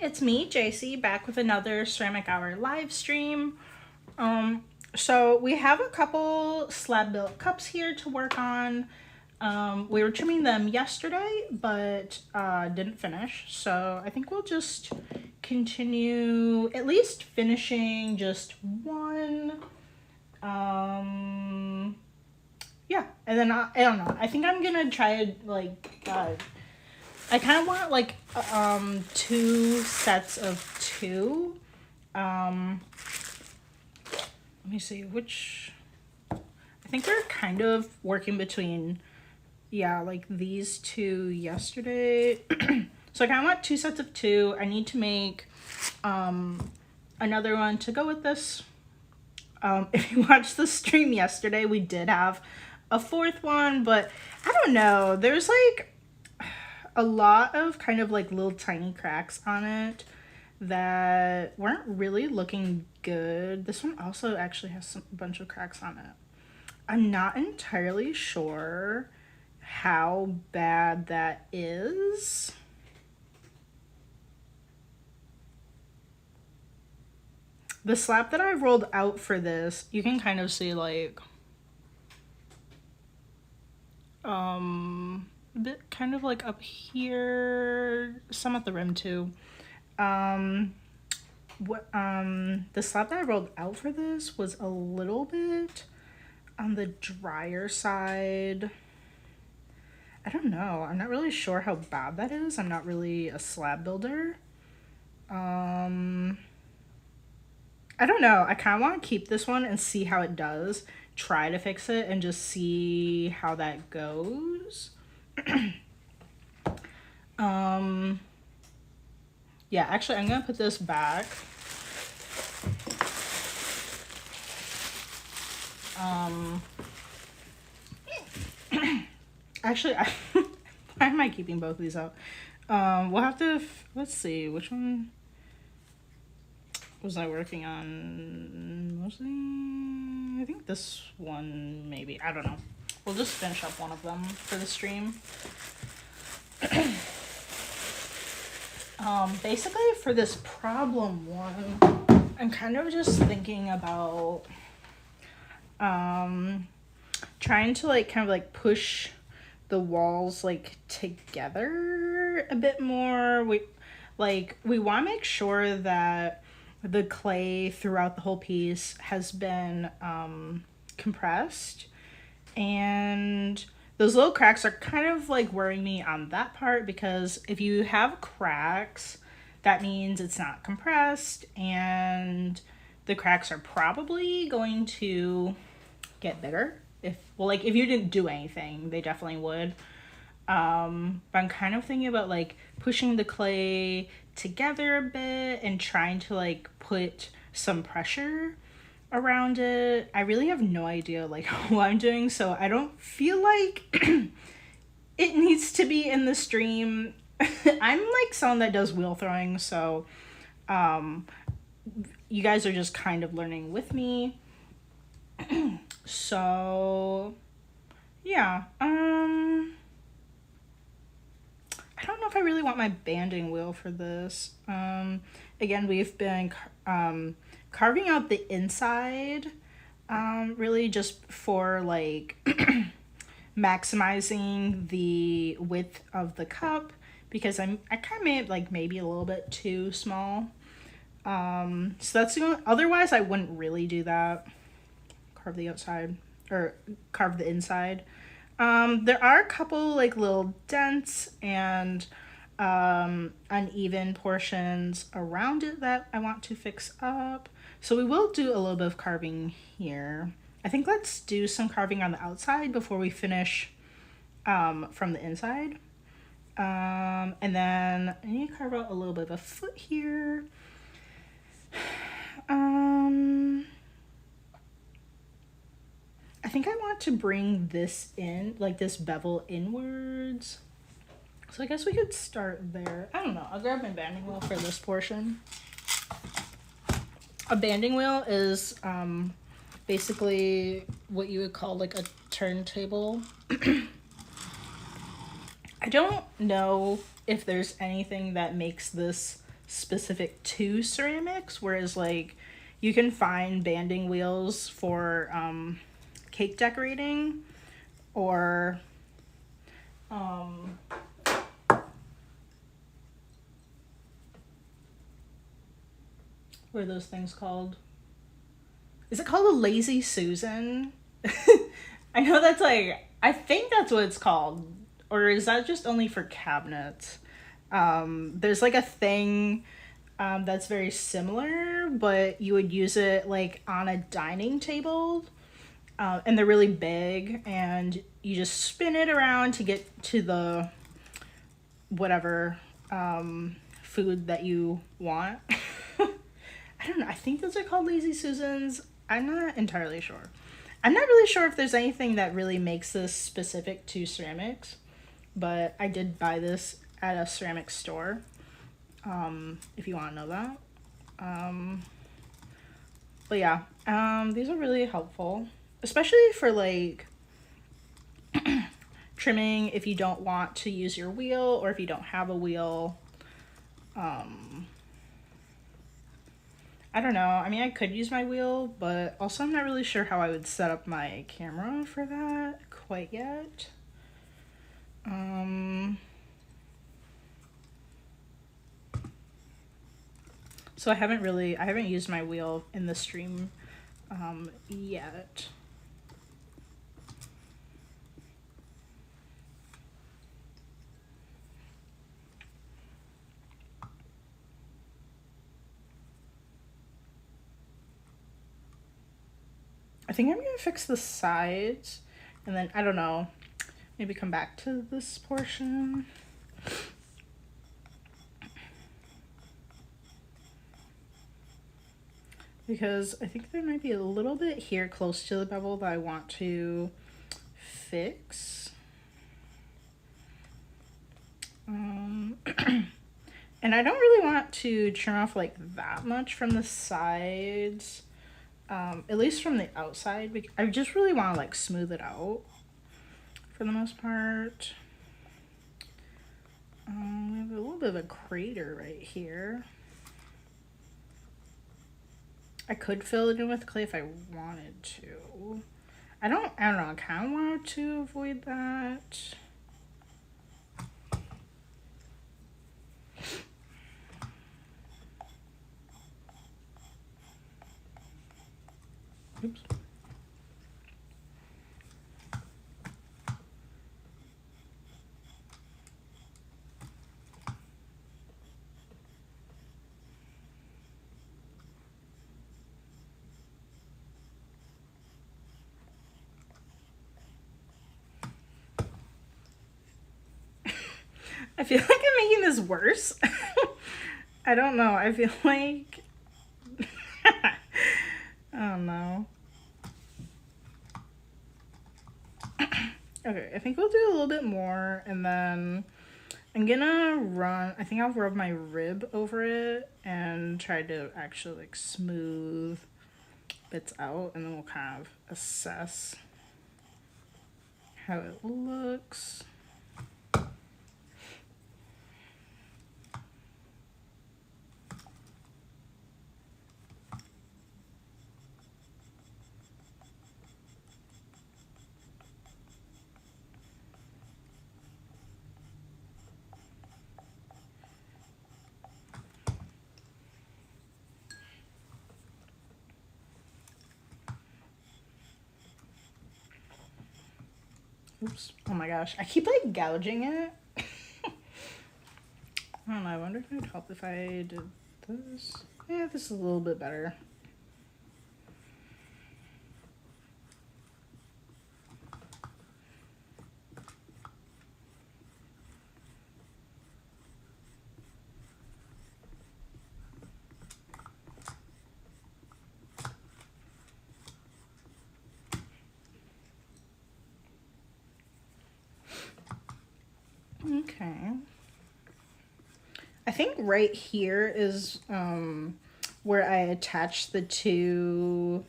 It's me, JC, back with another Ceramic Hour live stream. So we have a couple slab built cups here to work on. We were trimming them yesterday, but didn't finish. So I think we'll just continue at least finishing just one. Yeah, and then I don't know. I think I'm gonna try like I kind of want like two sets of two. Let me see which. I think we're kind of working between, yeah, like these two yesterday. So I kind of want two sets of two. I need to make another one to go with this. If you watched the stream yesterday, we did have a fourth one, but I don't know. There's like a lot of kind of like little tiny cracks on it that weren't really looking good. This one also actually has a bunch of cracks on it. I'm not entirely sure how bad that is. The slab that I rolled out for this, you can kind of see like a bit kind of like up here, some at the rim too. The slab that I rolled out for this was a little bit on the drier side. I don't know. I'm not really sure how bad that is. I'm not really a slab builder. I don't know. I kind of want to keep this one and see how it does. Try to fix it and just see how that goes. Yeah, actually, I'm gonna put this back. Actually, why am I keeping both of these out? We'll have to, let's see, which one was I working on mostly? I think this one, maybe. I don't know. We'll just finish up one of them for the stream. Basically for this problem one, I'm kind of just thinking about trying to like kind of like push the walls like together a bit more. We want to make sure that the clay throughout the whole piece has been compressed, and those little cracks are kind of like worrying me on that part, because if you have cracks, that means it's not compressed, and the cracks are probably going to get bigger. If you didn't do anything, they definitely would. But I'm kind of thinking about like pushing the clay together a bit and trying to like put some pressure around it. I really have no idea like what I'm doing, so I don't feel like it needs to be in the stream. I'm like someone that does wheel throwing, so you guys are just kind of learning with me. So yeah, I don't know if I really want my banding wheel for this. Again, we've been carving out the inside, really just for like maximizing the width of the cup, because I kind of made it like maybe a little bit too small. So that's the only, otherwise I wouldn't really do that. Carve the outside or carve the inside. There are a couple like little dents and uneven portions around it that I want to fix up. So we will do a little bit of carving here. I think let's do some carving on the outside before we finish from the inside. And then I need to carve out a little bit of a foot here. I think I want to bring this in, like this bevel inwards. So I guess we could start there. I don't know. I'll grab my banding wheel for this portion. A banding wheel is basically what you would call like a turntable. I don't know if there's anything that makes this specific to ceramics, whereas like you can find banding wheels for cake decorating or what are those things called? Is it called a Lazy Susan? I know that's like, I think that's what it's called. Or is that just only for cabinets? There's like a thing that's very similar, but you would use it like on a dining table. And they're really big, and you just spin it around to get to the whatever food that you want. I don't know. I think those are called Lazy Susans. I'm not entirely sure. I'm not really sure if there's anything that really makes this specific to ceramics, but I did buy this at a ceramic store, if you want to know that. But yeah, these are really helpful, especially for like trimming if you don't want to use your wheel or if you don't have a wheel. I don't know. I mean, I could use my wheel, but also I'm not really sure how I would set up my camera for that quite yet. So I haven't used my wheel in the stream yet. I think I'm gonna fix the sides and then, I don't know, maybe come back to this portion. Because I think there might be a little bit here close to the bevel that I want to fix. And I don't really want to trim off like that much from the sides. At least from the outside. I just really want to like smooth it out for the most part. We have a little bit of a crater right here. I could fill it in with clay if I wanted to. I don't know, I kind of wanted to avoid that. Oops. I feel like I'm making this worse. I don't know. I feel like I don't know. Okay, I think we'll do a little bit more, and then I'm gonna I think I'll rub my rib over it and try to actually like smooth bits out, and then we'll kind of assess how it looks. Oops. Oh my gosh. I keep like gouging it. I don't know. I wonder if it would help if I did this. Yeah, this is a little bit better. Okay. I think right here is where I attach the two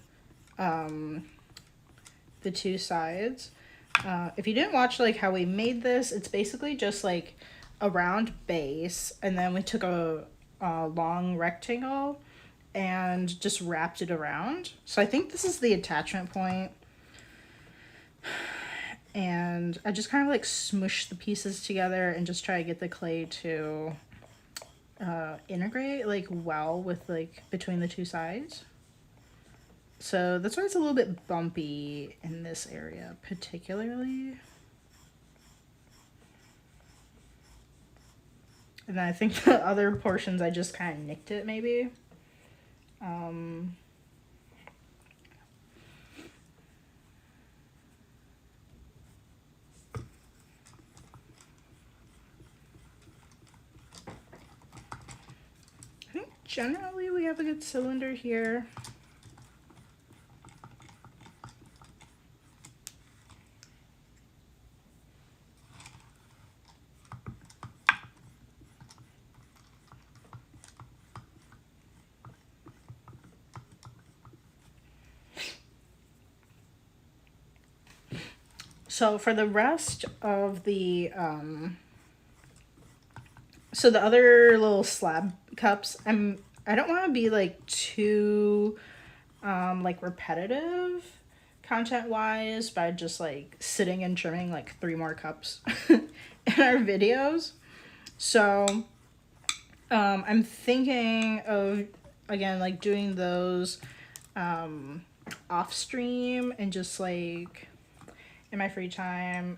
sides. If you didn't watch like how we made this, it's basically just like a round base, and then we took a long rectangle and just wrapped it around. So I think this is the attachment point. And I just kind of like smush the pieces together and just try to get the clay to integrate like well with like between the two sides. So that's why it's a little bit bumpy in this area particularly. And then I think the other portions I just kind of nicked it maybe. I think generally we have a good cylinder here. So for the rest of the, so the other little slab cups, I don't want to be like too, like repetitive content wise by just like sitting and trimming like 3 more cups in our videos. So, I'm thinking of, again, like doing those, off stream and just like, in my free time.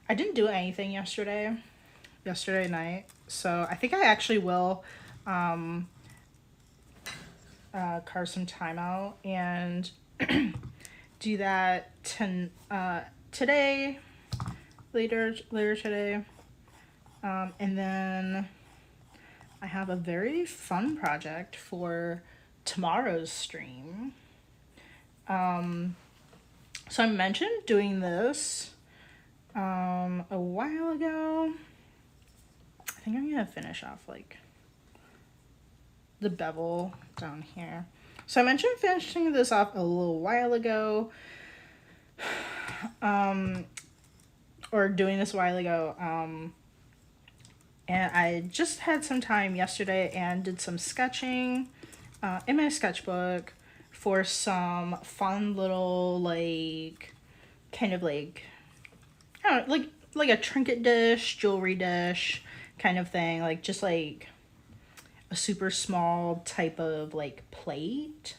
I didn't do anything yesterday night, so I think I actually will carve some time out and do that today, later today, and then I have a very fun project for tomorrow's stream. So I mentioned doing this a while ago. I think I'm gonna finish off like the bevel down here. So I mentioned finishing this off a little while ago, or doing this a while ago, and I just had some time yesterday and did some sketching in my sketchbook for some fun little like kind of like, I don't know, like a trinket dish, jewelry dish kind of thing, like just like a super small type of like plate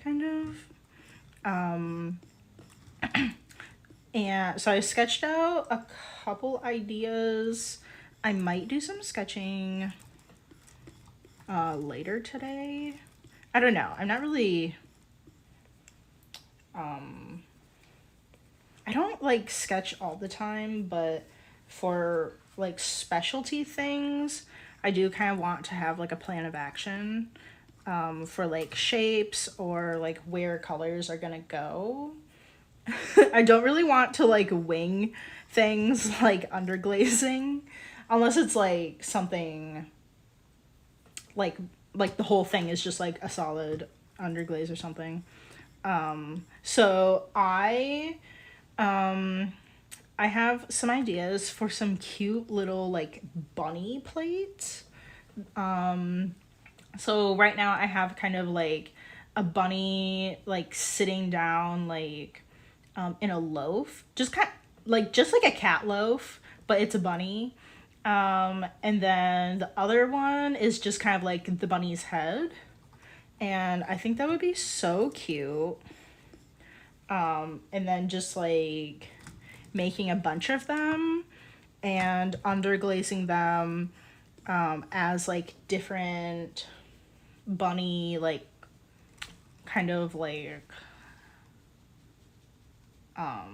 kind of. And so I sketched out a couple ideas. I might do some sketching later today. I don't know. I'm not really I don't like sketch all the time, but for like specialty things, I do kind of want to have like a plan of action for like shapes or like where colors are gonna go. I don't really want to like wing things like underglazing unless it's like something like the whole thing is just like a solid underglaze or something. So I have some ideas for some cute little like bunny plates. So right now I have kind of like a bunny like sitting down like in a loaf, just like a cat loaf, but it's a bunny. And then the other one is just kind of like the bunny's head. And I think that would be so cute. And then just like making a bunch of them and underglazing them as like different bunny like kind of like I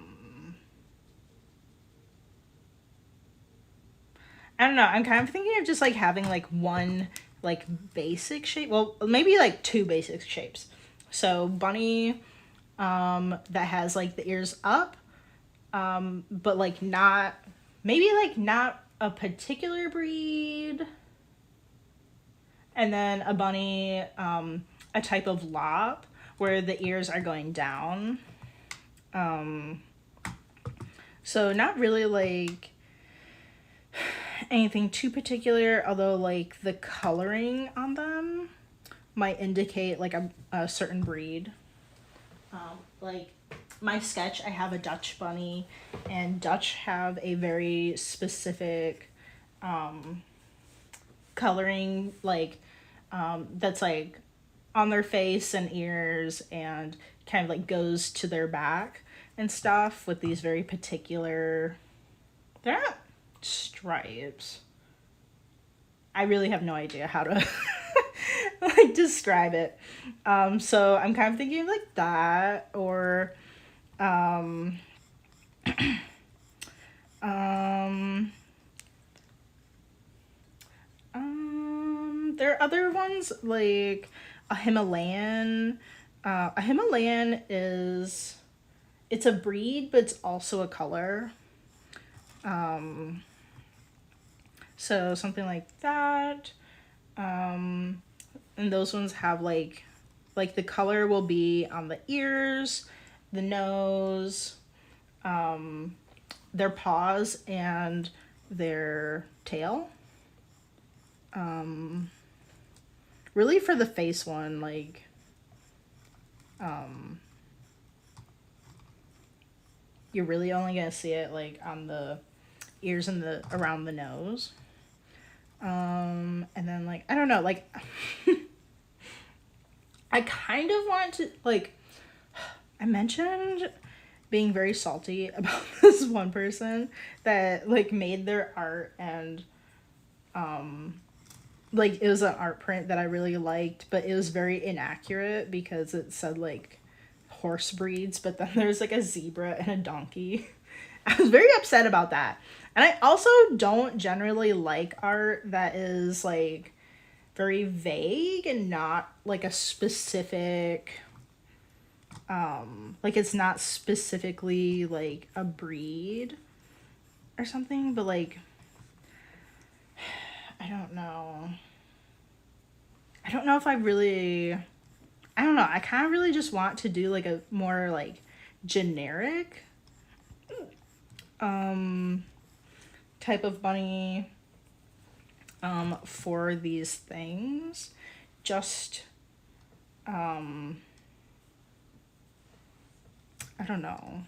don't know, I'm kind of thinking of just like having like one like basic shape, well maybe like 2 basic shapes. So bunny that has like the ears up, but like not, maybe like not a particular breed, and then a bunny a type of lop where the ears are going down. So not really like anything too particular, although like the coloring on them might indicate like a certain breed. Like my sketch, I have a Dutch bunny, and Dutch have a very specific coloring, like that's like on their face and ears and kind of like goes to their back and stuff with these very particular, they're not stripes. I really have no idea how to like describe it. So I'm kind of thinking like that, or um there are other ones like a Himalayan. A Himalayan is, it's a breed, but it's also a color. So something like that. And those ones have like the color will be on the ears, the nose, their paws, and their tail. Really for the face one, like, you're really only gonna see it like on the ears and the around the nose. And then like, I don't know, like I kind of want to, like, I mentioned being very salty about this one person that like made their art, and like it was an art print that I really liked, but it was very inaccurate because it said like horse breeds, but then there's like a zebra and a donkey. I was very upset about that. And I also don't generally like art that is like very vague and not like a specific, like it's not specifically like a breed or something, but like, I don't know if I really, I don't know, I kind of really just want to do like a more like generic type of bunny for these things. Just I don't know.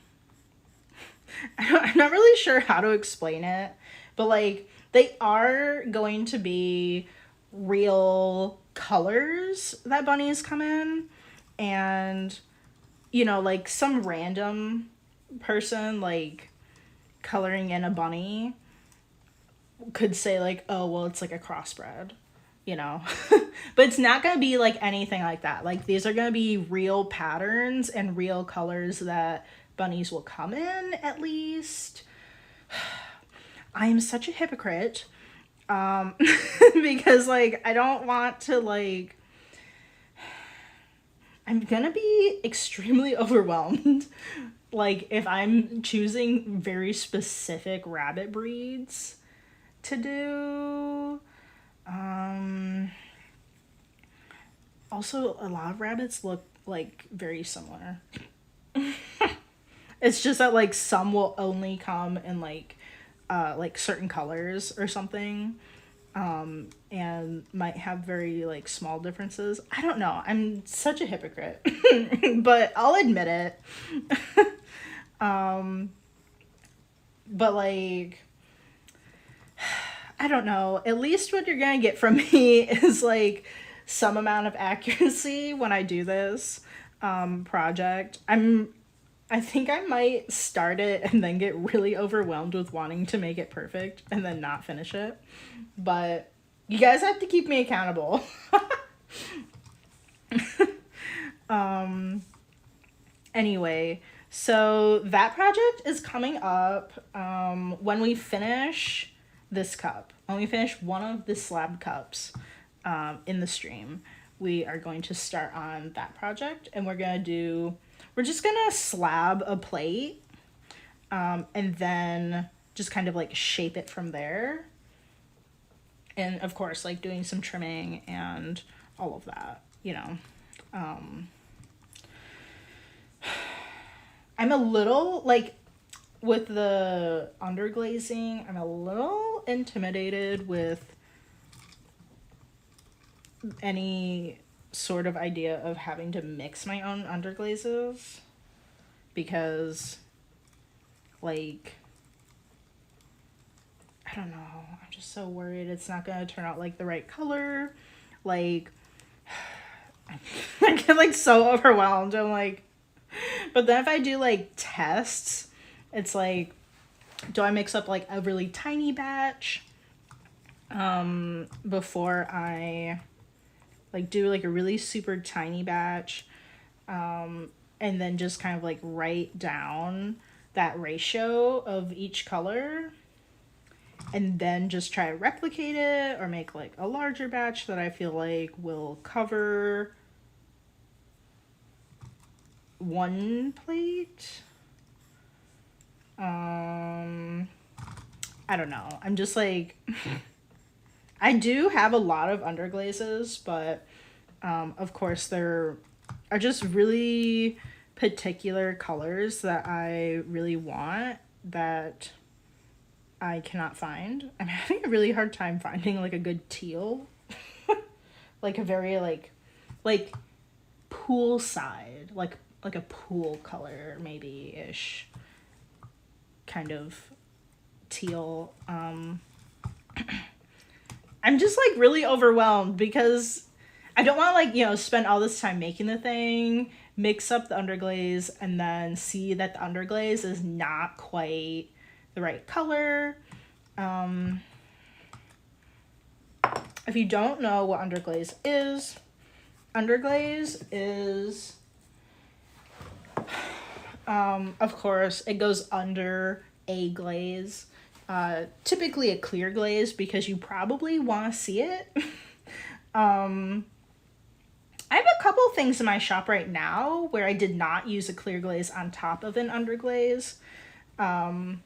I'm not really sure how to explain it, but like they are going to be real colors that bunnies come in, and you know, like some random person like coloring in a bunny could say like, oh well, it's like a crossbred, you know. But it's not gonna be like anything like that. Like these are gonna be real patterns and real colors that bunnies will come in, at least. I am such a hypocrite, because like I don't want to, like, I'm gonna be extremely overwhelmed like if I'm choosing very specific rabbit breeds to do. Also, a lot of rabbits look like very similar. It's just that like some will only come in like certain colors or something, and might have very like small differences. I don't know. I'm such a hypocrite, but I'll admit it. But like, I don't know. At least what you're gonna get from me is like some amount of accuracy when I do this project. I think I might start it and then get really overwhelmed with wanting to make it perfect and then not finish it. But you guys have to keep me accountable. Anyway, so that project is coming up when we finish this cup. When we finish one of the slab cups in the stream, we are going to start on that project, and we're just gonna slab a plate, and then just kind of like shape it from there. And of course, like doing some trimming and all of that, you know. I'm a little, like, with the underglazing, I'm a little little intimidated with any sort of idea of having to mix my own underglazes, because like, I don't know, I'm just so worried it's not gonna turn out like the right color. Like, I get like so overwhelmed. I'm like, but then if I do like tests, it's like, do I mix up like a really tiny batch before I like do like a really super tiny batch, and then just kind of like write down that ratio of each color, and then just try to replicate it, or make like a larger batch that I feel like will cover one plate. I don't know. I'm just like, I do have a lot of underglazes, but of course there are just really particular colors that I really want that I cannot find. I'm having a really hard time finding like a good teal. Like a very like poolside, like a pool color maybe ish kind of teal. I'm just like really overwhelmed because I don't want to like, you know, spend all this time making the thing, mix up the underglaze, and then see that the underglaze is not quite the right color. If you don't know what underglaze is of course it goes under a glaze, typically a clear glaze, because you probably want to see it. I have a couple things in my shop right now where I did not use a clear glaze on top of an underglaze. And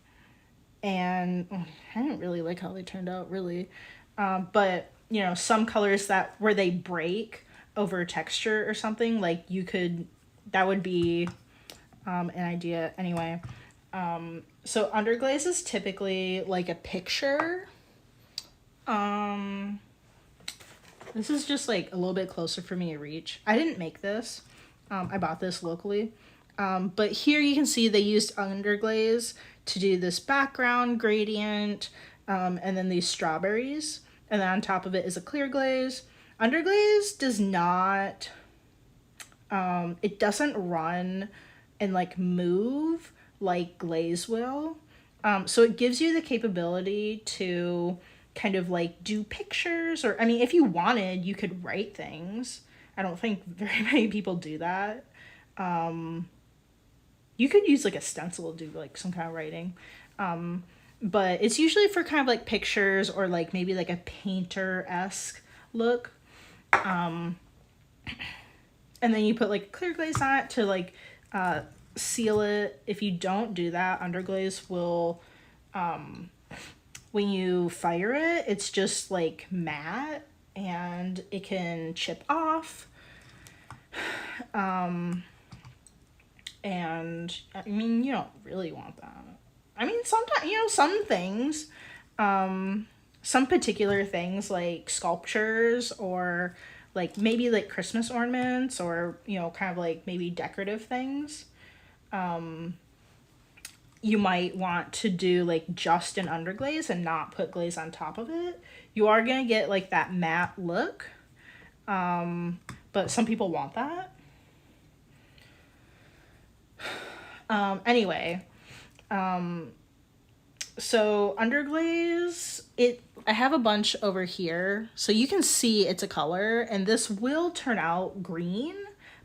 I didn't really like how they turned out, really. But, you know, some colors where they break over texture or something, like that would be an idea. Anyway, so underglaze is typically like a picture. This is just like a little bit closer for me to reach. I didn't make this. I bought this locally. But here you can see they used underglaze to do this background gradient, and then these strawberries. And then on top of it is a clear glaze. Underglaze does not, it doesn't run and like move like glaze will. So it gives you the capability to kind of like do pictures, or I mean, if you wanted, you could write things. I don't think very many people do that. You could use like a stencil to do like some kind of writing. But it's usually for kind of like pictures, or like maybe like a painter-esque look. And then you put like clear glaze on it to like seal it. If you don't do that, underglaze will, when you fire it, it's just like matte and it can chip off. And I mean, you don't really want that. I mean, sometimes, you know, some things, some particular things like sculptures, or like maybe like Christmas ornaments, or, you know, kind of like maybe decorative things, you might want to do like just an underglaze and not put glaze on top of it. You are going to get like that matte look, but some people want that. Anyway, so underglaze, I have a bunch over here, so you can see it's a color, and this will turn out green,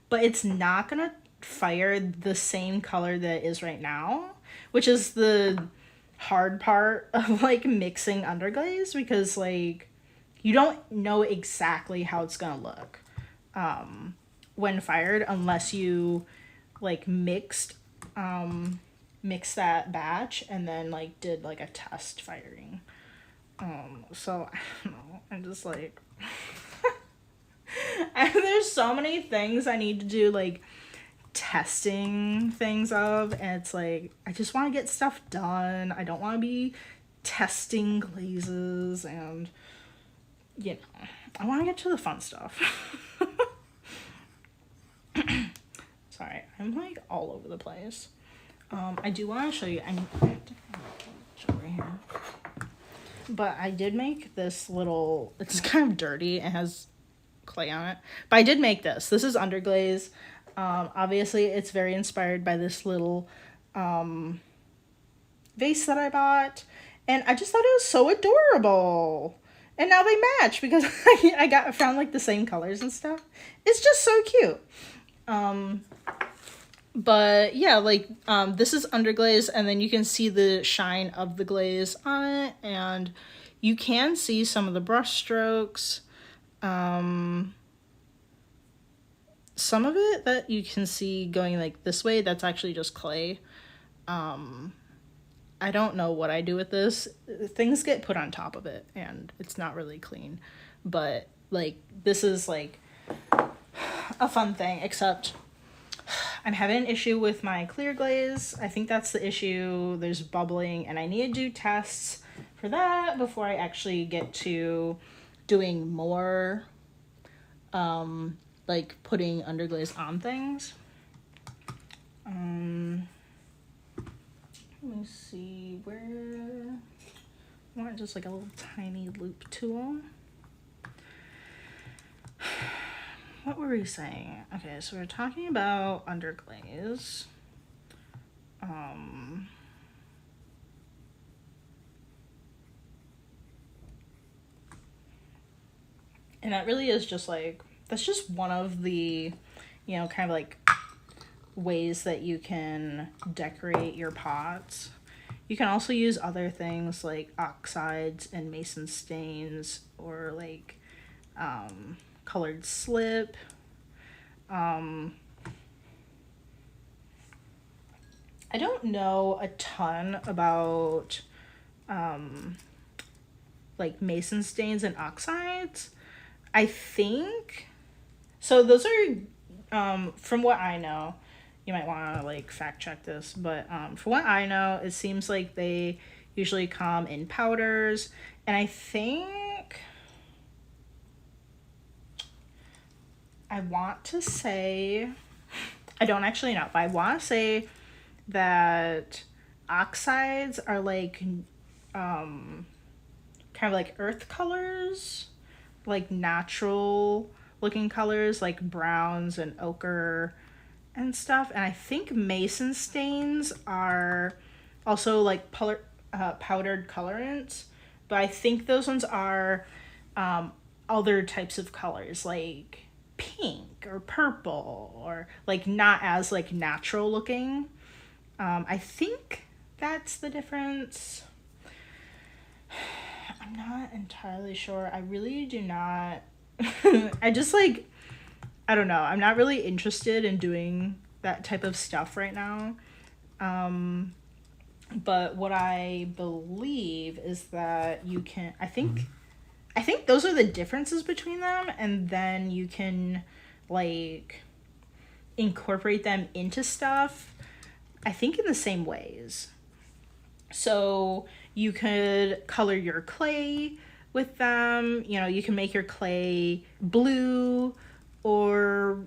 but it's not gonna fire the same color that it is right now, which is the hard part of like mixing underglaze, because like you don't know exactly how it's gonna look when fired, unless you like mix that batch and then like did like a test firing. So I don't know, I'm just like there's so many things I need to do like testing things of, and it's like I just want to get stuff done. I don't want to be testing glazes and, you know, I want to get to the fun stuff. Sorry, I'm like all over the place. I do want to show you, I have to show right here. But I did make this little, it's kind of dirty. It has clay on it. But I did make this. This is underglaze. Obviously, it's very inspired by this little vase that I bought. And I just thought it was so adorable. And now they match because I found like the same colors and stuff. It's just so cute. But yeah, like this is underglaze, and then you can see the shine of the glaze on it, and you can see some of the brush strokes. Some of it that you can see going like this way, that's actually just clay. I don't know what I do with this. Things get put on top of it and it's not really clean. But like this is like a fun thing, except I'm having an issue with my clear glaze. I think that's the issue. There's bubbling and I need to do tests for that before I actually get to doing more like putting underglaze on things. Let me see where I want just like a little tiny loop tool. What were we saying? Okay, so we're talking about underglaze. And that really is just like, that's just one of the, you know, kind of like ways that you can decorate your pots. You can also use other things like oxides and mason stains, or like colored slip. I don't know a ton about like mason stains and oxides. I think so. Those are from what I know. You might want to like fact check this, but from what I know, it seems like they usually come in powders, and I think I want to say, I don't actually know, but I want to say that oxides are like kind of like earth colors, like natural looking colors like browns and ochre and stuff. And I think mason stains are also like powdered colorants, but I think those ones are other types of colors like pink or purple, or like not as like natural looking. I think that's the difference. I'm not entirely sure. I really do not. I just like, I don't know. I'm not really interested in doing that type of stuff right now. But what I believe is that you can, I think those are the differences between them, and then you can like incorporate them into stuff, I think in the same ways. So you could color your clay with them. You know, you can make your clay blue, or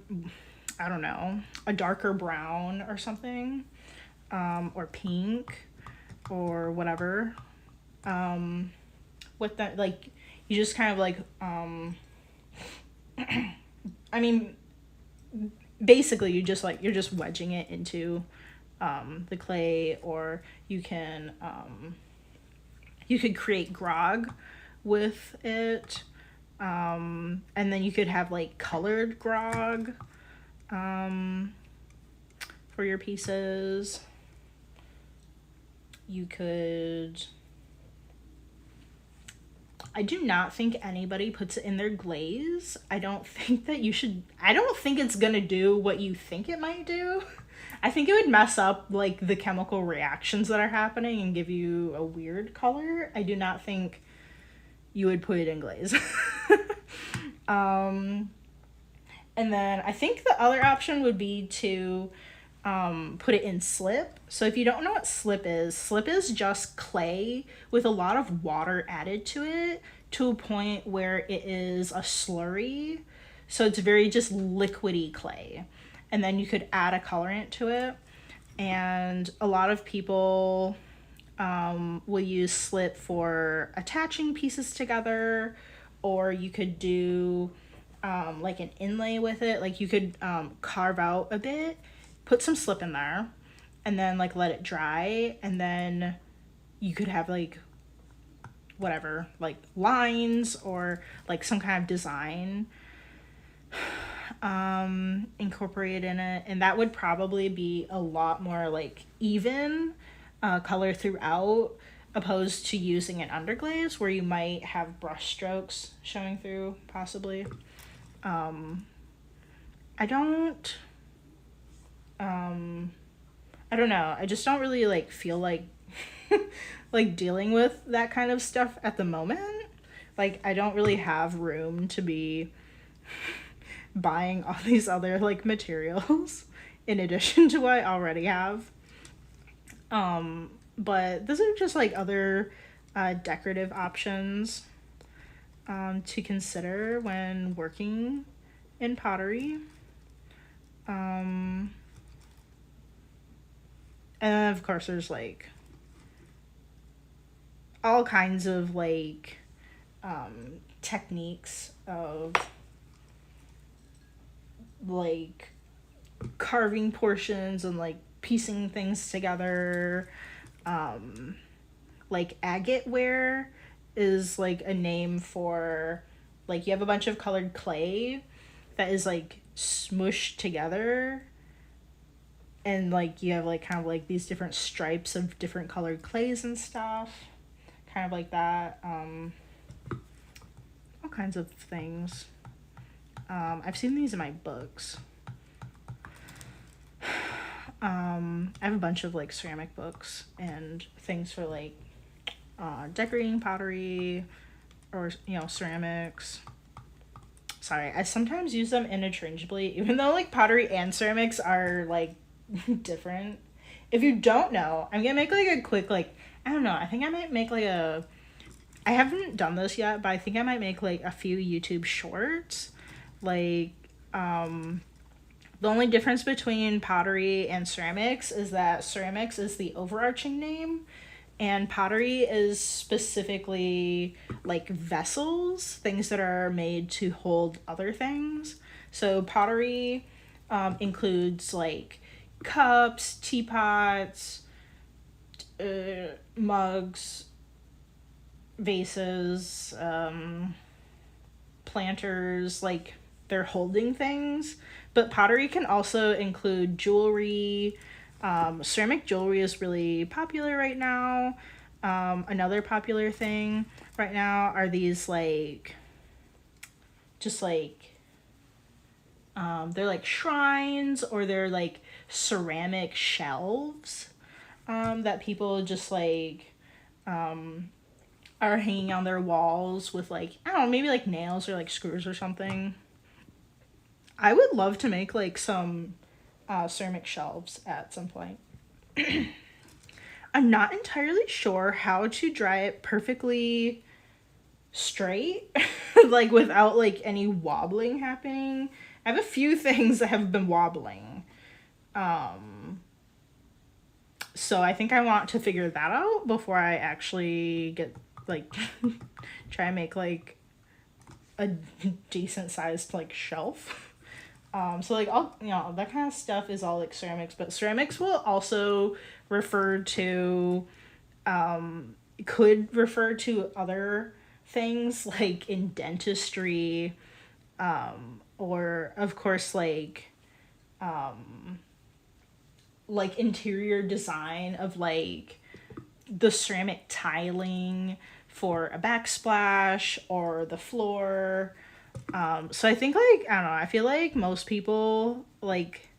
I don't know, a darker brown or something, or pink or whatever. With that, like, you just kind of like, I mean, basically you're just wedging it into the clay, or you can, you could create grog with it. And then you could have like colored grog for your pieces. You could, I do not think anybody puts it in their glaze. I don't think that you should, I don't think it's gonna do what you think it might do. I think it would mess up like the chemical reactions that are happening and give you a weird color. I do not think you would put it in glaze. And then I think the other option would be to put it in slip. So if you don't know what slip is just clay with a lot of water added to it to a point where it is a slurry. So it's very just liquidy clay. And then you could add a colorant to it. And a lot of people will use slip for attaching pieces together, or you could do like an inlay with it. Like you could carve out a bit, put some slip in there, and then like let it dry, and then you could have like whatever, like lines or like some kind of design incorporated in it, and that would probably be a lot more like even color throughout, opposed to using an underglaze where you might have brush strokes showing through possibly. I don't I don't know. I just don't really like feel like like dealing with that kind of stuff at the moment. Like I don't really have room to be buying all these other like materials in addition to what I already have. But those are just like other decorative options to consider when working in pottery. And then of course there's like all kinds of like techniques of like carving portions and like piecing things together. Like agate ware is like a name for like you have a bunch of colored clay that is like smushed together, and like you have like kind of like these different stripes of different colored clays and stuff, kind of like that. All kinds of things. I've seen these in my books. I have a bunch of like ceramic books and things for like decorating pottery or ceramics. Sorry, I sometimes use them interchangeably, even though like pottery and ceramics are like different. If you don't know, I'm gonna make like a quick like I don't know. I think I might make like I haven't done this yet, but I think I might make like a few YouTube shorts. Like the only difference between pottery and ceramics is that ceramics is the overarching name, and pottery is specifically like vessels, things that are made to hold other things. So pottery includes like cups, teapots, mugs, vases, planters, like they're holding things. But pottery can also include jewelry. Ceramic jewelry is really popular right now. Another popular thing right now are these like just like they're like shrines, or they're like ceramic shelves that people just like are hanging on their walls with like I don't know, maybe like nails or like screws or something. I would love to make like some ceramic shelves at some point. I'm not entirely sure how to dry it perfectly straight, like without like any wobbling happening. I have a few things that have been wobbling. So I think I want to figure that out before I actually get like try and make like a decent sized like shelf. So like all that kind of stuff is all like ceramics, but ceramics will also refer to could refer to other things like in dentistry, or of course like interior design of like the ceramic tiling for a backsplash or the floor. So I think like, I don't know, I feel like most people, like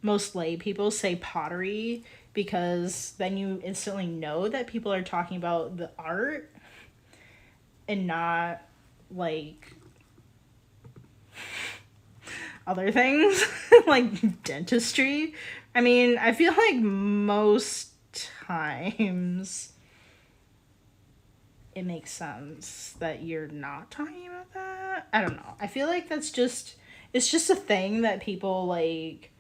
most lay people say pottery because then you instantly know that people are talking about the art and not like other things like dentistry. I mean, I feel like most times it makes sense that you're not talking about that. I don't know. I feel like it's just a thing that people like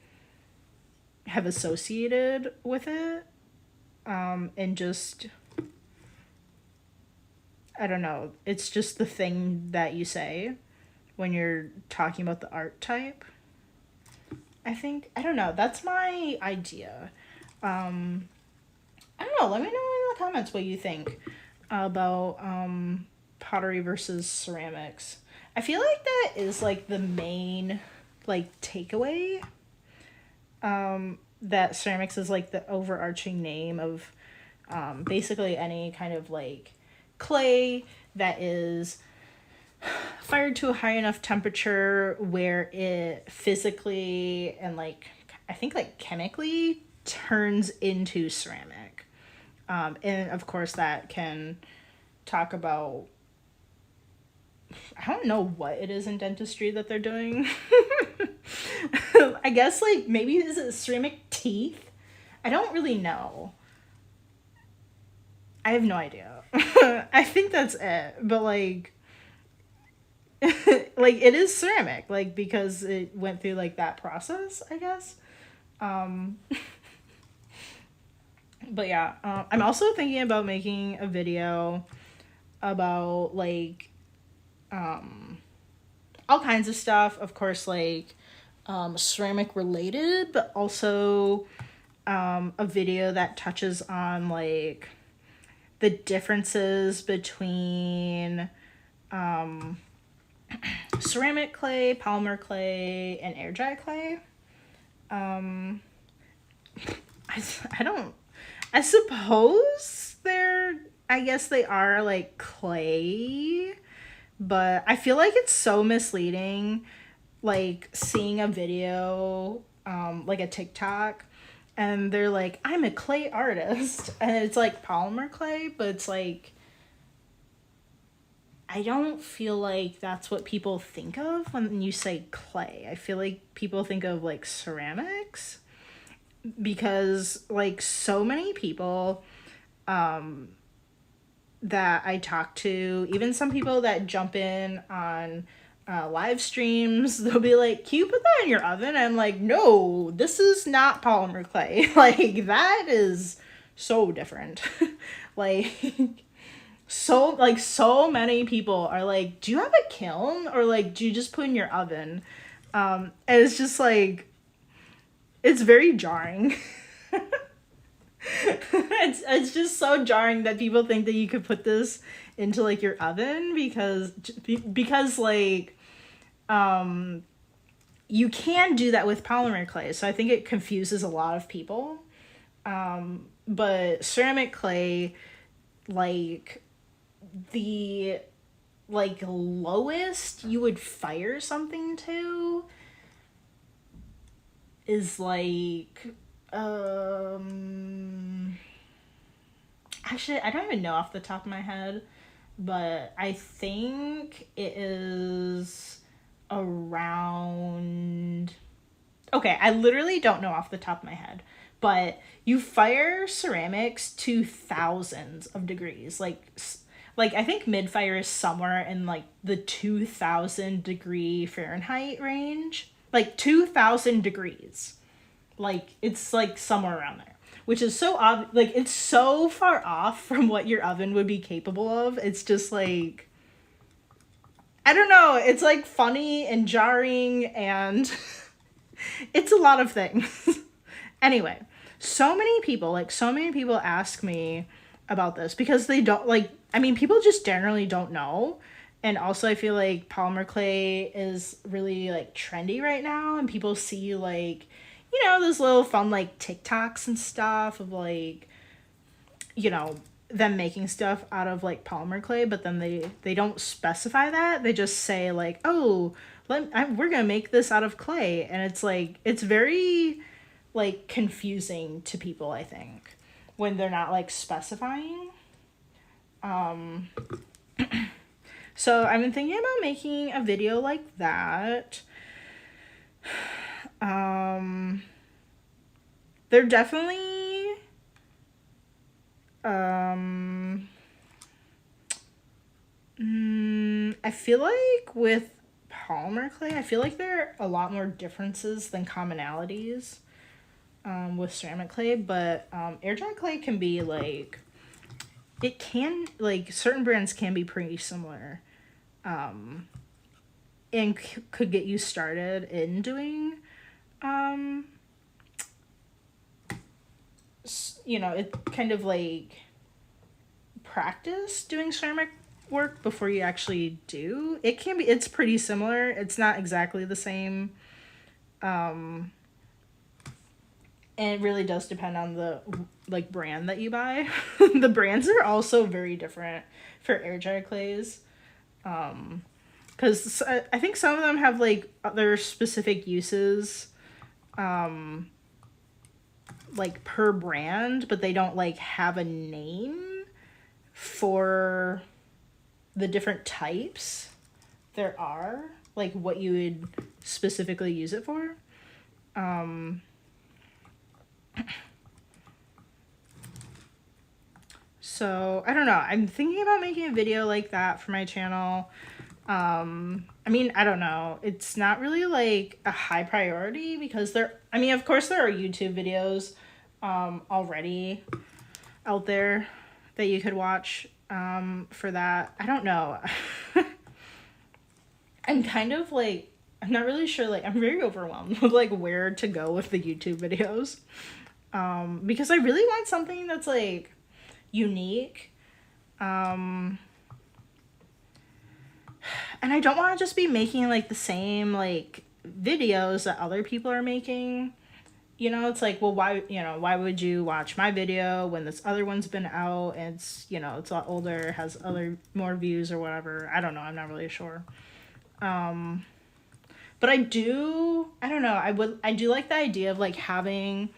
have associated with it. And just, I don't know. It's just the thing that you say when you're talking about the art type. I think, I don't know. That's my idea. I don't know. Let me know in the comments what you think about pottery versus ceramics. I feel like that is like the main like takeaway. That ceramics is like the overarching name of basically any kind of like clay that is fired to a high enough temperature where it physically and like I think like chemically turns into ceramic. And of course that can talk about, I don't know what it is in dentistry that they're doing. I guess like maybe is it ceramic teeth? I don't really know. I have no idea. I think that's it. But like like it is ceramic, like because it went through like that process, I guess. But yeah, I'm also thinking about making a video about like all kinds of stuff, of course, like ceramic related, but also a video that touches on like the differences between ceramic clay, polymer clay, and air dry clay. I suppose I guess they are like clay, but I feel like it's so misleading, like seeing a video, like a TikTok, and they're like, I'm a clay artist, and it's like polymer clay, but it's like, I don't feel like that's what people think of when you say clay. I feel like people think of like ceramics, because like so many people that I talk to, even some people that jump in on live streams, they'll be like, can you put that in your oven? I'm like, no, this is not polymer clay. Like that is so different. Like so many people are like, do you have a kiln, or like do you just put in your oven? And it's just like, it's very jarring. It's just so jarring that people think that you could put this into like your oven, because like you can do that with polymer clay, so I think it confuses a lot of people. But ceramic clay, like the like lowest you would fire something to is like actually I don't even know off the top of my head, but I think it is around, okay, I literally don't know off the top of my head, but you fire ceramics to thousands of degrees, like I think mid-fire is somewhere in like the 2000 degree Fahrenheit range, like 2000 degrees. Like it's like somewhere around there, which is so like it's so far off from what your oven would be capable of. It's just like, I don't know, it's like funny and jarring, and it's a lot of things. Anyway, so many people ask me about this because they don't like, I mean, people just generally don't know. And also I feel like polymer clay is really like trendy right now, and people see like, you know, those little fun like TikToks and stuff of like, you know, them making stuff out of like polymer clay, but then they don't specify that. They just say like, oh, we're gonna make this out of clay, and it's like, it's very like confusing to people, I think, when they're not like specifying. So I've been thinking about making a video like that. They're definitely, I feel like with polymer clay, I feel like there are a lot more differences than commonalities with ceramic clay, but air dry clay can be like, it can, like, certain brands can be pretty similar, and could get you started in doing, you know, it kind of like practice doing ceramic work before you actually do. It can be, it's pretty similar. It's not exactly the same. And it really does depend on the like brand that you buy. The brands are also very different for air dry clays. Because I think some of them have like other specific uses, like per brand, but they don't like have a name for the different types there are, like what you would specifically use it for. So I don't know. I'm thinking about making a video like that for my channel. I mean, I don't know. It's not really like a high priority because I mean, of course there are YouTube videos already out there that you could watch for that. I don't know. I'm kind of like, I'm not really sure, like, I'm very overwhelmed with like where to go with the YouTube videos. Because I really want something that's like unique. And I don't want to just be making like the same like videos that other people are making. You know, it's like, well, why, you know, why would you watch my video when this other one's been out and it's, you know, it's a lot older, has other more views or whatever. I don't know. I'm not really sure. But I don't know. I do like the idea of like having,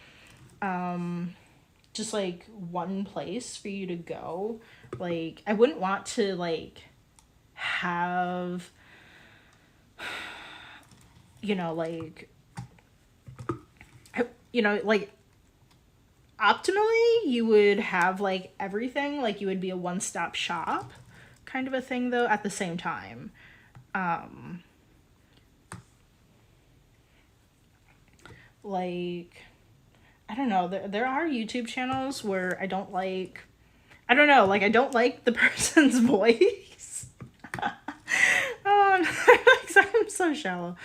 just like one place for you to go. Like, I wouldn't want to like have, you know, like, you know, like, optimally you would have like everything, like you would be a one-stop shop kind of a thing though at the same time. Like, I don't know, there are YouTube channels where I don't like, I don't know, like I don't like the person's voice. I'm so shallow.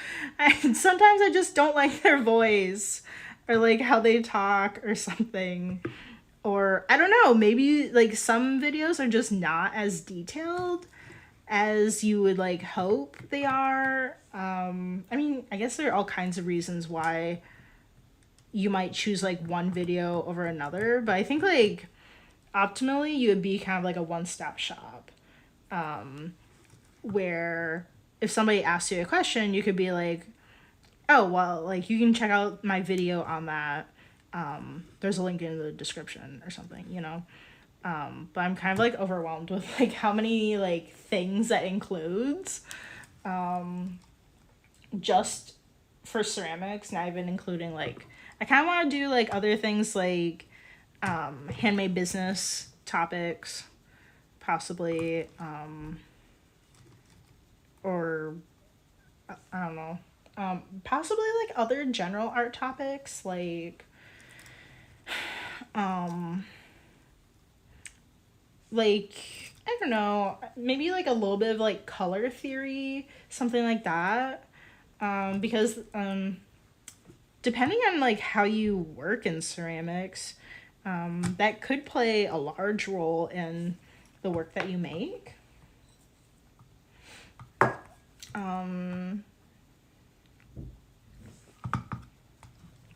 Sometimes I just don't like their voice or like how they talk or something. Or I don't know, maybe like some videos are just not as detailed as you would like hope they are. I mean, I guess there are all kinds of reasons why you might choose like one video over another, but I think like optimally you would be kind of like a one-stop shop, where if somebody asks you a question, you could be like, oh, well, like you can check out my video on that. There's a link in the description or something, you know? But I'm kind of like overwhelmed with like how many like things that includes, just for ceramics, not even including like, I kind of want to do like other things like, handmade business topics, possibly, or I don't know, possibly like other general art topics like, like, I don't know, maybe like a little bit of like color theory, something like that. Because depending on like how you work in ceramics, that could play a large role in the work that you make.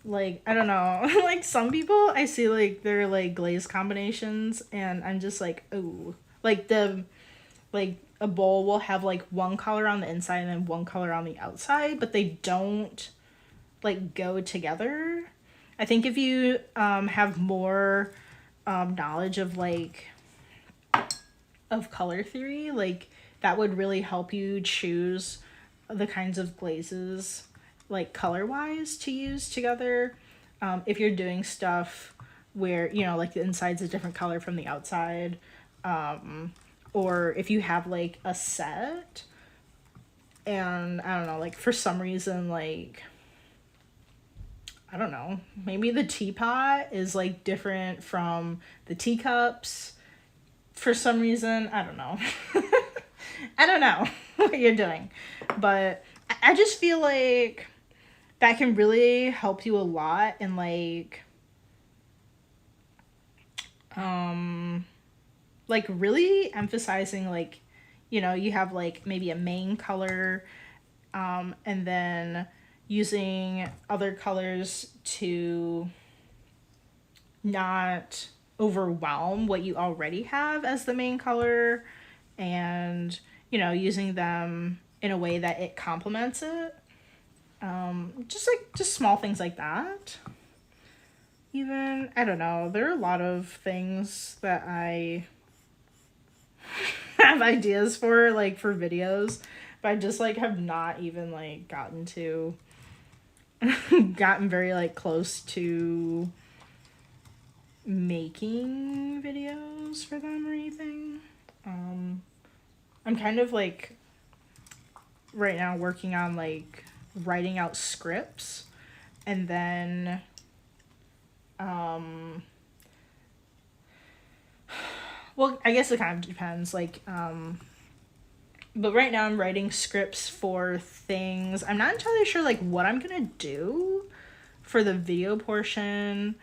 Like, I don't know, like some people I see like their like glaze combinations and I'm just like, oh, like like a bowl will have like one color on the inside and then one color on the outside, but they don't like go together. I think if you have more knowledge of like of color theory, like that would really help you choose the kinds of glazes like color wise to use together. If you're doing stuff where, you know, like the inside's a different color from the outside, or if you have like a set and I don't know, like for some reason, like, I don't know, maybe the teapot is like different from the teacups for some reason. I don't know. I don't know what you're doing, but I just feel like that can really help you a lot in like really emphasizing, like, you know, you have like maybe a main color, and then using other colors to not overwhelm what you already have as the main color, and, you know, using them in a way that it complements it. Just small things like that. Even, I don't know, there are a lot of things that I have ideas for, like, for videos, but I just, like, have not even, like, gotten very, like, close to making videos for them or anything. I'm kind of, like, right now working on, like, writing out scripts, and then, well, I guess it kind of depends, like, but right now I'm writing scripts for things. I'm not entirely sure, like, what I'm gonna do for the video portion,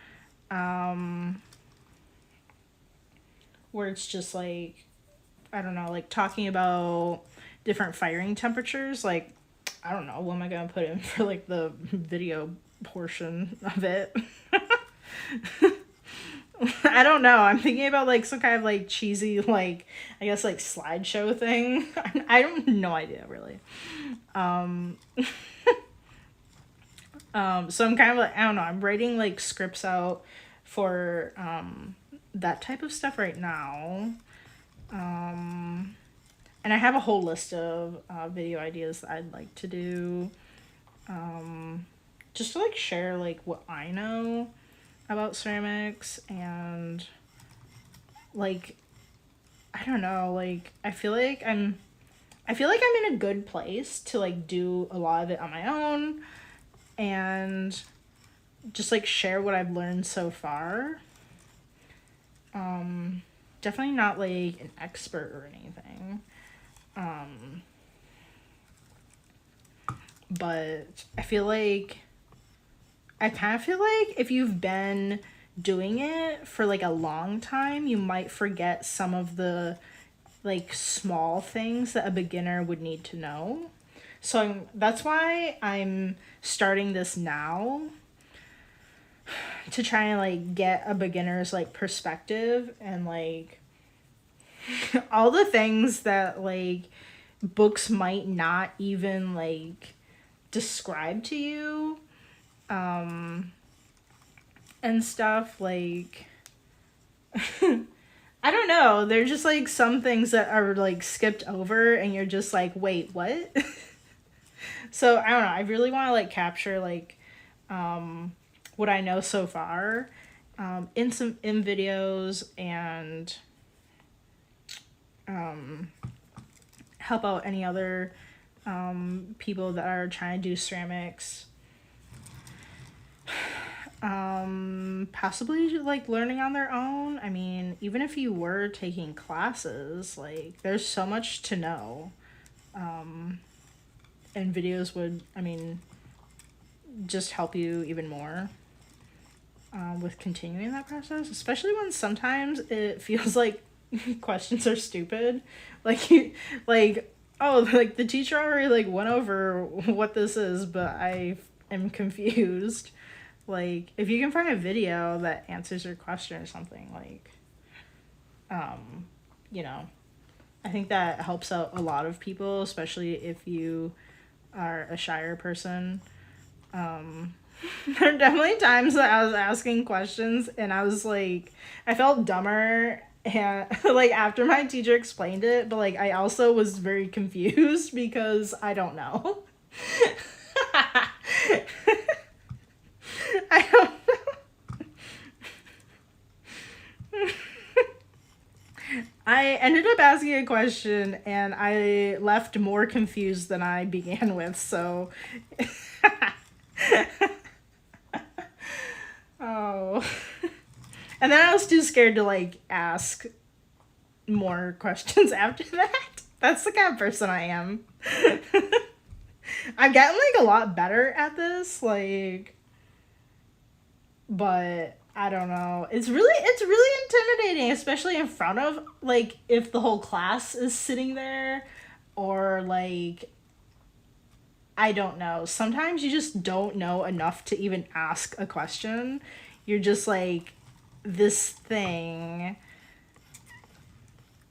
where it's just, like, I don't know, like, talking about different firing temperatures. Like, I don't know, what am I gonna put in for, like, the video portion of it? I don't know. I'm thinking about, like, some kind of, like, cheesy, like, I guess, like, slideshow thing. I have no idea, really. So I'm kind of, like, I don't know, I'm writing, like, scripts out for, that type of stuff right now. And I have a whole list of, video ideas that I'd like to do. Just to, like, share, like, what I know about ceramics, and, like, I don't know, like, I feel like I'm in a good place to, like, do a lot of it on my own and just, like, share what I've learned so far. Definitely not, like, an expert or anything. But I kind of feel like if you've been doing it for, like, a long time, you might forget some of the, like, small things that a beginner would need to know. So that's why I'm starting this now, to try and, like, get a beginner's, like, perspective, and, like, all the things that, like, books might not even, like, describe to you, and stuff, like, I don't know, they're just, like, some things that are, like, skipped over, and you're just like, wait, what? So, I don't know, I really want to, like, capture, like, what I know so far, in videos, and, help out any other, people that are trying to do ceramics. Possibly, like, learning on their own. I mean, even if you were taking classes, like, there's so much to know. And videos would, I mean, just help you even more, with continuing that process, especially when sometimes it feels like questions are stupid. Like, oh, like, the teacher already, like, went over what this is, but I am confused. Like, if you can find a video that answers your question or something, like, you know, I think that helps out a lot of people, especially if you are a shyer person. There are definitely times that I was asking questions and I was like, I felt dumber, and, like, after my teacher explained it, but, like, I also was very confused because I don't know. I don't know. I ended up asking a question and I left more confused than I began with, so. Oh. And then I was too scared to like ask more questions after that. That's the kind of person I am. I've gotten like a lot better at this, like, but I don't know. It's really intimidating, especially in front of like if the whole class is sitting there, or like I don't know. Sometimes you just don't know enough to even ask a question. You're just like this thing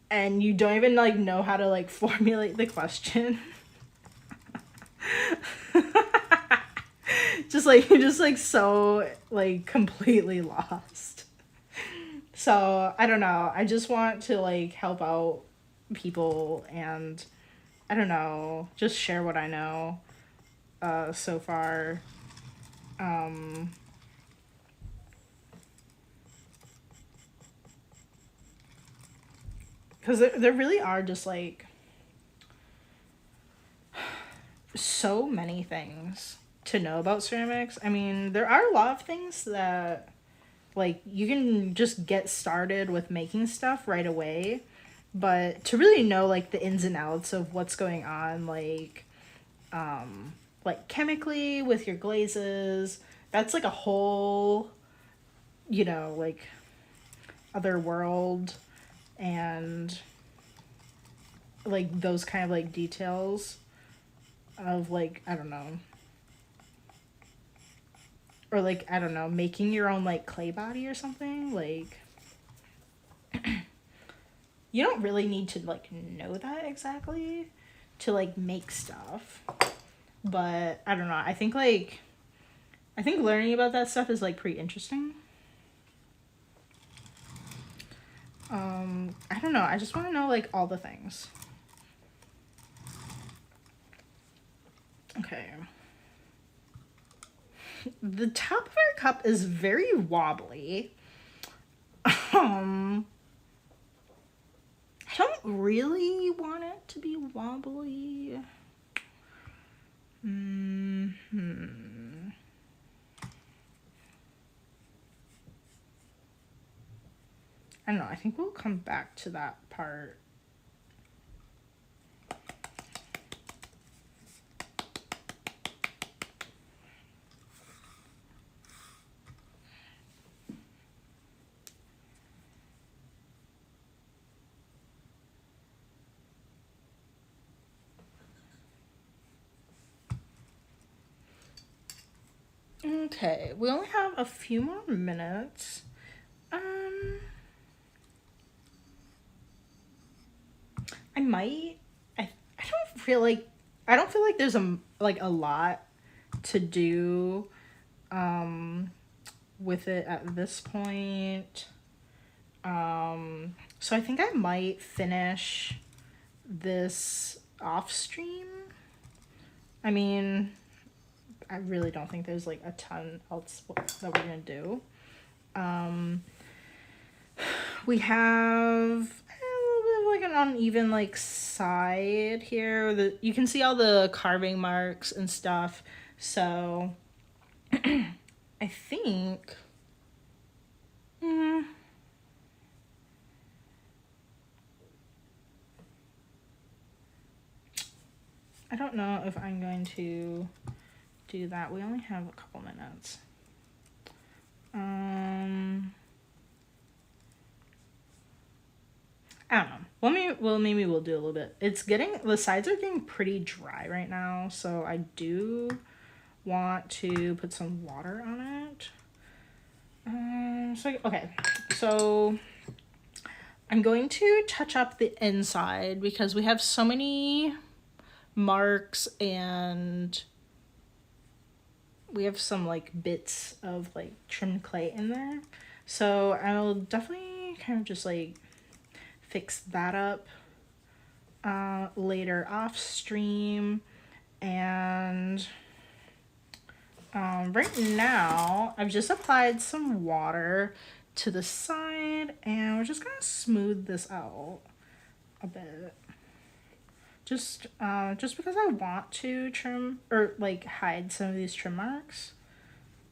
and you don't even like know how to like formulate the question. Just like you're just like so like completely lost. So I don't know. I just want to like help out people and I don't know, just share what I know so far. Because there really are just like so many things to know about ceramics. I mean, there are a lot of things that like you can just get started with making stuff right away, but to really know like the ins and outs of what's going on like chemically with your glazes, that's like a whole, like other world, and like those kind of like details of like I don't know, or like I don't know, making your own like clay body or something. Like you don't really need to like know that exactly to like make stuff, but I don't know, I think learning about that stuff is like pretty interesting. I don't know, I just want to know like all the things. Okay. The top of our cup is very wobbly. I don't really want it to be wobbly. I don't know. I think we'll come back to that part. Okay, we only have a few more minutes. I might. I don't feel like there's a lot to do with it at this point. So I think I might finish this off stream. I mean, I really don't think there's like a ton else that we're gonna do. We have a little bit of like an uneven like side here. You can see all the carving marks and stuff. So I think I don't know if I'm going to do that. We only have a couple minutes. I don't know. Maybe we'll do a little bit. The sides are getting pretty dry right now, so I do want to put some water on it. So I'm going to touch up the inside because we have so many marks and we have some like bits of like trimmed clay in there. So I'll definitely kind of just like fix that up later off stream, and right now, I've just applied some water to the side, and we're just gonna smooth this out a bit. Just because I want to trim or like hide some of these trim marks.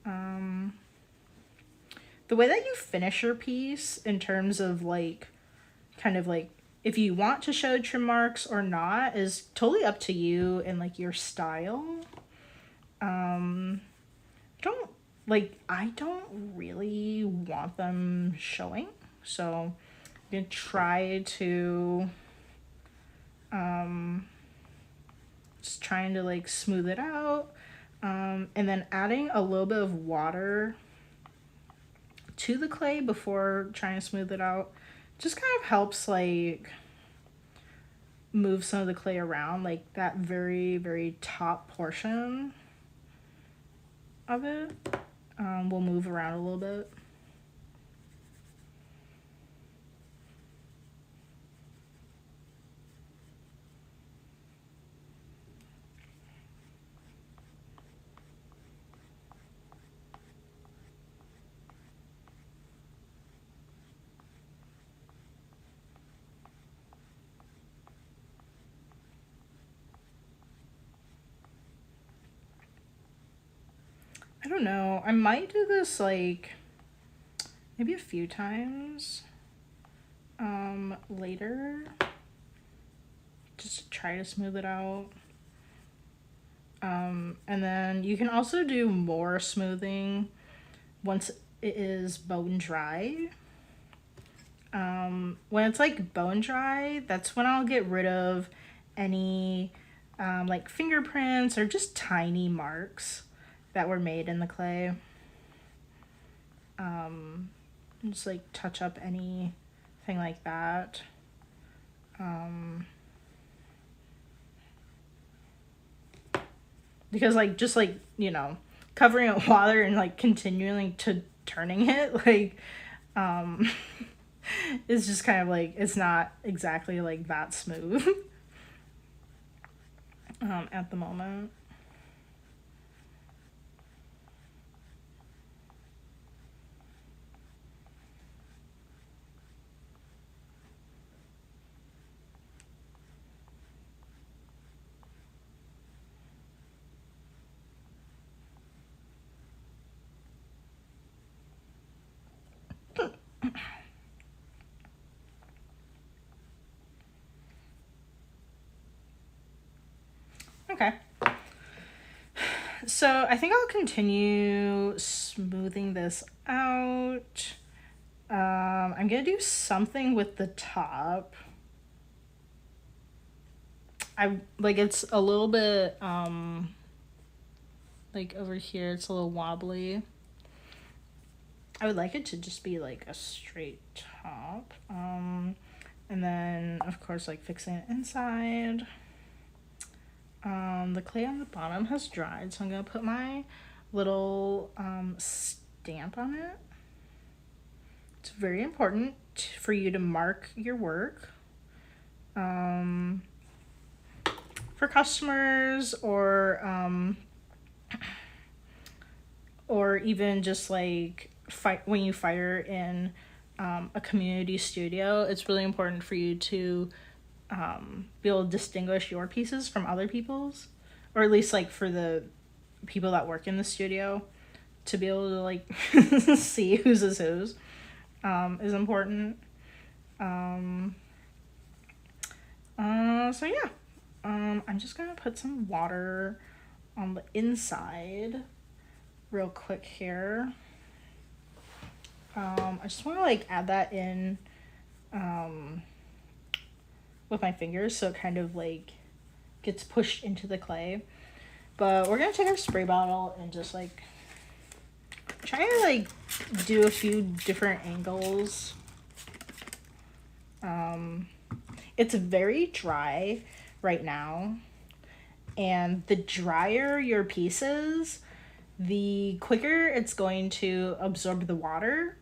The way that you finish your piece in terms of like kind of like if you want to show trim marks or not is totally up to you and like your style. I don't really want them showing, so I'm gonna try to just trying to like smooth it out, and then adding a little bit of water to the clay before trying to smooth it out just kind of helps like move some of the clay around, like that very, very top portion of it will move around a little bit. I don't know. I might do this like maybe a few times later just to try to smooth it out. And then you can also do more smoothing once it is bone dry. When it's like bone dry, that's when I'll get rid of any like fingerprints or just tiny marks that were made in the clay. Just like touch up anything like that. Because like just like, you know, covering it with water and like continuing to turning it like it's just kind of like it's not exactly like that smooth at the moment. Okay. So I think I'll continue smoothing this out. I'm gonna do something with the top. I like it's a little bit like over here it's a little wobbly. I would like it to just be like a straight top. And then of course like fixing it inside. The clay on the bottom has dried, so I'm gonna put my little stamp on it. It's very important for you to mark your work for customers or even just like when you fire in a community studio. It's really important for you to be able to distinguish your pieces from other people's, or at least like for the people that work in the studio to be able to like see whose is whose is important. So yeah, I'm just gonna put some water on the inside real quick here. I just want to like add that in with my fingers so it kind of like gets pushed into the clay. But we're gonna take our spray bottle and just like try to like do a few different angles. It's very dry right now, and the drier your piece is, the quicker it's going to absorb the water.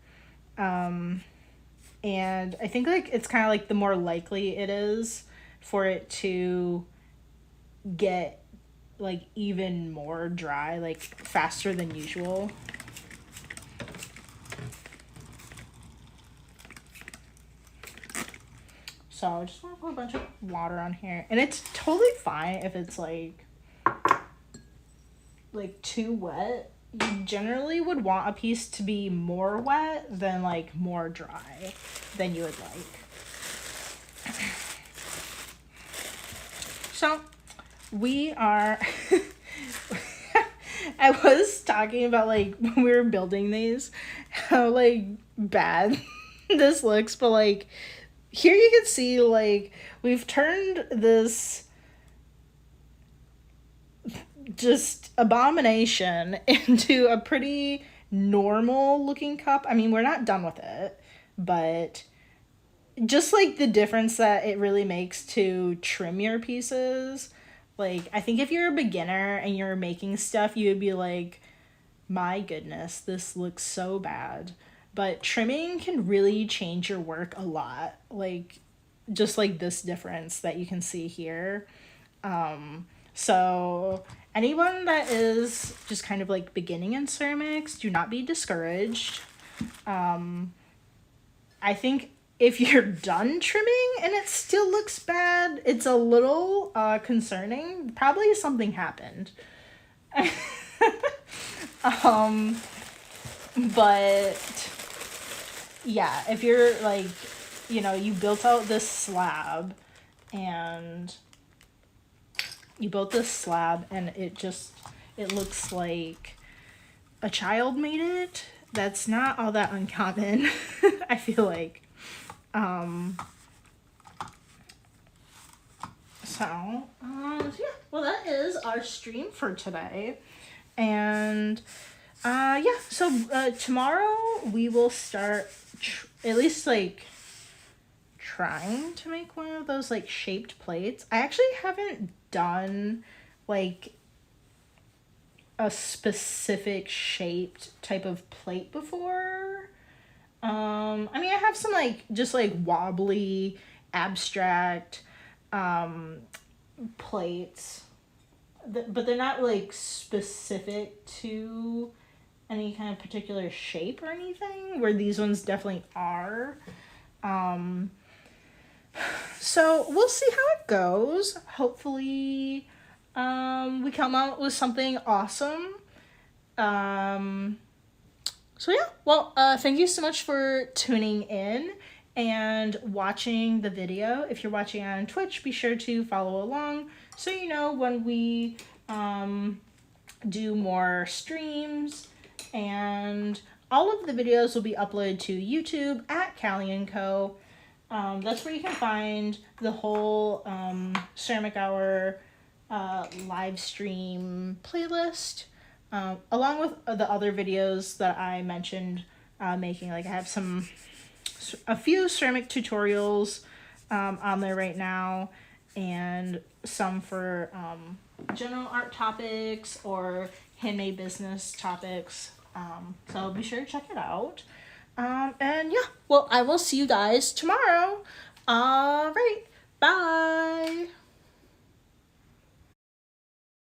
And I think like it's kind of like the more likely it is for it to get like even more dry, like faster than usual. So I just want to put a bunch of water on here, and it's totally fine if it's like too wet. You generally would want a piece to be more wet than like more dry than you would like. So we are I was talking about like when we were building these, how like bad this looks, but like here you can see like we've turned this just abomination into a pretty normal looking cup. I mean, we're not done with it, but just like the difference that it really makes to trim your pieces. Like, I think if you're a beginner and you're making stuff, you would be like, my goodness, this looks so bad. But trimming can really change your work a lot. Like, just like this difference that you can see here. So anyone that is just kind of like beginning in ceramics, do not be discouraged. I think if you're done trimming and it still looks bad, it's a little concerning. Probably something happened. But yeah, if you're like, you know, you built out this slab and it looks like a child made it. That's not all that uncommon. I feel like. Yeah, well, that is our stream for today. And so tomorrow we will start at least like trying to make one of those like shaped plates. I actually haven't done like a specific shaped type of plate before. I mean, I have some like just like wobbly abstract plates, but they're not like specific to any kind of particular shape or anything, where these ones definitely are. So we'll see how it goes. Hopefully we come out with something awesome. So yeah, well, thank you so much for tuning in and watching the video. If you're watching on Twitch, be sure to follow along so you know when we do more streams, and all of the videos will be uploaded to YouTube at Callie & Co. That's where you can find the whole Ceramic Hour live stream playlist, along with the other videos that I mentioned making. Like I have a few ceramic tutorials on there right now, and some for general art topics or handmade business topics. So be sure to check it out. And yeah, well, I will see you guys tomorrow. All right, bye.